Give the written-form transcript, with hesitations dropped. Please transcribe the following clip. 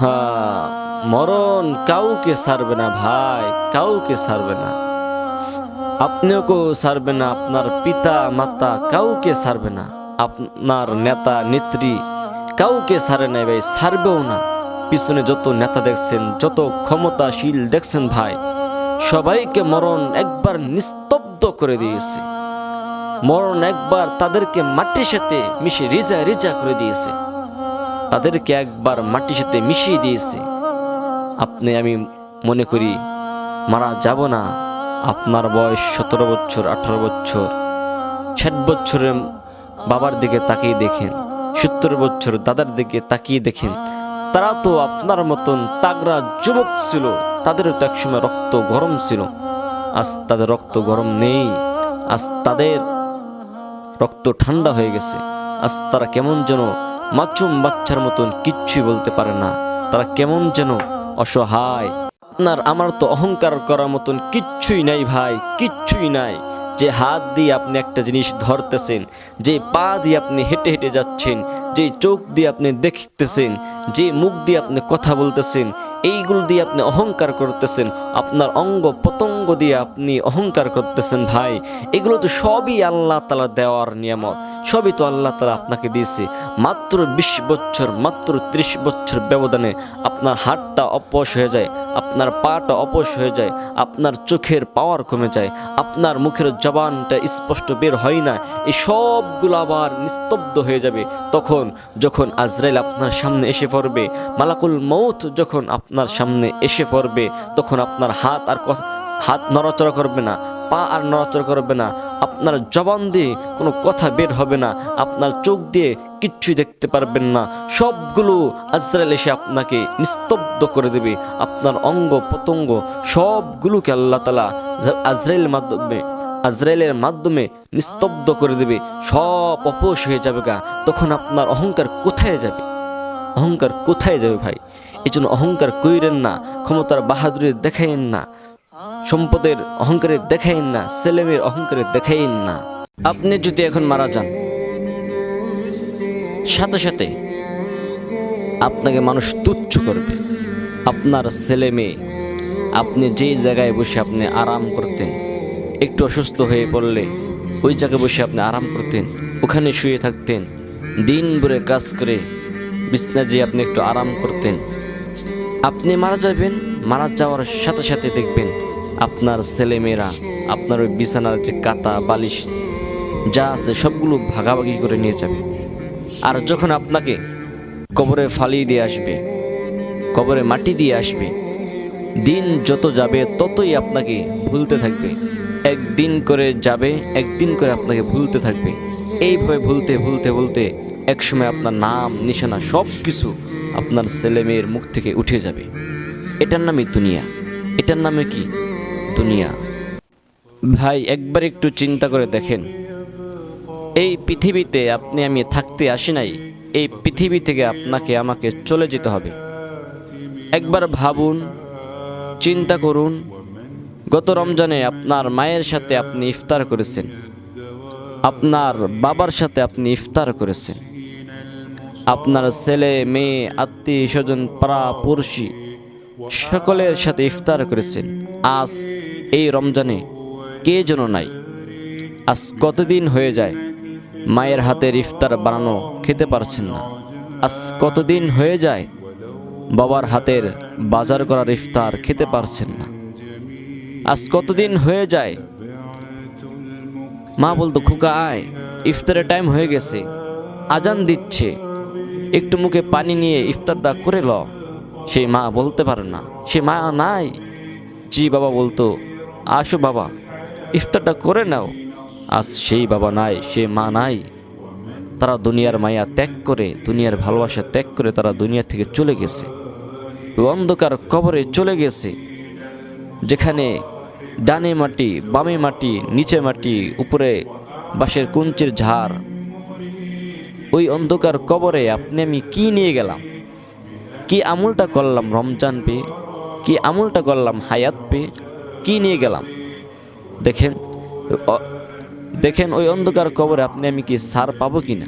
হ্যাঁ, মরণ কাউকে ছাড়বে না ভাই, কাউকে ছাড়বে না। আপনিও কেউ ছাড়বে না, আপনার পিতা মাতা কাউকে ছাড়বে না, আপনার নেতা নেত্রী কাউকে ছাড়ে নাই ভাই, ছাড়বেও না। পিছনে যত নেতা দেখছেন, যত ক্ষমতাশীল দেখছেন ভাই, সবাইকে মরণ একবার নিস্তব্ধ করে দিয়েছে। মরণ একবার তাদেরকে মাটির সাথে মিশে রেজা রেজা করে দিয়েছে, তাদেরকে একবার মাটির সাথে মিশিয়ে দিয়েছে। আপনি আমি মনে করি মারা যাব না। আপনার বয়স 17 বছর, 18 বছর, 60 বছরের বাবার দিকে তাকিয়ে দেখেন, 70 বছর দাদার দিকে তাকিয়ে দেখেন, তারা তো আপনার মতন তাগড়া যুবক ছিল, তাদেরও তো একসময় রক্ত গরম ছিল। আজ তাদের রক্ত গরম নেই, আজ তাদের রক্ত ঠান্ডা হয়ে গেছে। আজ তারা কেমন যেন মাসুম বাচ্চার মতন কিচ্ছুই বলতে পারে না, তারা কেমন যেন অসহায়। আপনার আমার তো অহংকার করার মতন কিচ্ছুই নাই ভাই, কিচ্ছুই নাই। যে হাত দিয়ে আপনি একটা জিনিস ধরতেছেন, যে পা দিয়ে আপনি হেঁটে হেঁটে যাচ্ছেন, যে চোখ দিয়ে আপনি দেখতেছেন, যে মুখ দিয়ে আপনি কথা বলতেছেন, এইগুলো দিয়ে আপনি অহংকার করতেছেন, আপনার অঙ্গ প্রত্যঙ্গ দিয়ে আপনি অহংকার করতেছেন ভাই। এগুলো তো সবই আল্লাহ তাআলা দেওয়ার নিয়ামত, সবই তো আল্লাহ তাআলা আপনাকে দিয়েছে। মাত্র 20 বছর, মাত্র 30 বছর ব্যবধানে আপনার হাতটা অপস হয়ে যায়, আপনার পাটা অপস হয়ে যায়, আপনার চোখের পাওয়ার কমে যায়, আপনার মুখের জবানটা স্পষ্ট বের হয় না। এই সবগুলো আবার নিস্তব্ধ হয়ে যাবে তখন, যখন আজরাইল আপনার সামনে এসে পড়বে, মালাকুল মউত যখন আপনার সামনে এসে পড়বে, তখন আপনার হাত নড়াচড়া করবে না, পা আর নড়াচড়া করবে না, আপনার জবান দিয়ে কোনো কথা বের হবে না, আপনার চোখ দিয়ে কিচ্ছুই দেখতে পারবেন না। সবগুলো আজরাইল এসে আপনাকে নিস্তব্ধ করে দেবে। আপনার অঙ্গ প্রত্যঙ্গ সবগুলোকে আল্লাহ তাআলা আজরাইলের মাধ্যমে নিস্তব্ধ করে দেবে, সব অপস হয়ে যাবে গা। তখন আপনার অহংকার কোথায় যাবে? অহংকার কোথায় যাবে ভাই? এই জন্য অহংকার কইরেন না, ক্ষমতার বাহাদুরি দেখাইন না, সম্পদের অহংকারে দেখাইন না, ছেলেমেয়ের অহংকারে দেখাইন না। আপনি যদি এখন মারা যান, সাথে সাথে আপনাকে মানুষ তুচ্ছ করবে। আপনার ছেলে মেয়ে, আপনি যেই জায়গায় বসে আপনি আরাম করতেন, একটু অসুস্থ হয়ে পড়লে ওই জায়গায় বসে আপনি আরাম করতেন, ওখানে শুয়ে থাকতেন, দিন ভরে কাজ করে বিছনা যেয়ে আপনি একটু আরাম করতেন। আপনি মারা যাবেন, মারা যাওয়ার সাথে সাথে দেখবেন আপনার ছেলেমেয়েরা আপনার ওই বিছানার যে কাতা বালিশ যা আছে সবগুলো ভাগাভাগি করে নিয়ে যাবে। আর যখন আপনাকে কবরে ফালিয়ে দিয়ে আসবে, কবরে মাটি দিয়ে আসবে, দিন যত যাবে ততই আপনাকে ভুলতে থাকবে। একদিন করে যাবে, একদিন করে আপনাকে ভুলতে থাকবে। এইভাবে ভুলতে ভুলতে ভুলতে একসময় আপনার নাম নিশানা সব কিছু আপনার ছেলে মেয়ের মুখ থেকে উঠে যাবে। এটার নামই দুনিয়া। এটার নামে কি? দুনিয়া। ভাই একবার একটু চিন্তা করে দেখেন, এই পৃথিবীতে আপনি আমি থাকতে আসি নাই, এই পৃথিবী থেকে আপনাকে আমাকে চলে যেতে হবে। একবার ভাবুন, চিন্তা করুন, গত রমজানে আপনার মায়ের সাথে আপনি ইফতার করেছেন, আপনার বাবার সাথে আপনি ইফতার করেছেন, আপনার ছেলে মেয়ে আত্মীয় স্বজন পাড়া পড়শি সকলের সাথে ইফতার করেছেন। আজ এই রমজানে কে যেন নাই। আজ কতদিন হয়ে যায় মায়ের হাতের ইফতার বানানো খেতে পারছেন না। আজ কতদিন হয়ে যায় বাবার হাতের বাজার করার ইফতার খেতে পারছেন না। আজ কতদিন হয়ে যায় মা বলতো, খোকা আয়, ইফতারের টাইম হয়ে গেছে, আজান দিচ্ছে, একটু মুখে পানি নিয়ে ইফতারটা করে ল। সেই মা বলতে পারে না, সে মা নাই। জি বাবা বলতো, আসো বাবা ইফতারটা করে নাও। আজ সেই বাবা নাই, সে মা নাই। তারা দুনিয়ার মায়া ত্যাগ করে, দুনিয়ার ভালোবাসা ত্যাগ করে তারা দুনিয়া থেকে চলে গেছে, অন্ধকার কবরে চলে গেছে, যেখানে ডানে মাটি, বামে মাটি, নিচে মাটি, উপরে বাঁশের কুঞ্চির ঝাড়। ওই অন্ধকার কবরে আপনি আমি কি নিয়ে গেলাম? কি আমলটা করলাম রমজান পেয়ে? কি আমলটা করলাম হায়াত পেয়ে? কি নিয়ে গেলাম? দেখেন দেখেন ওই অন্ধকার কবরে আপনি আমি কি সার পাবো কিনা?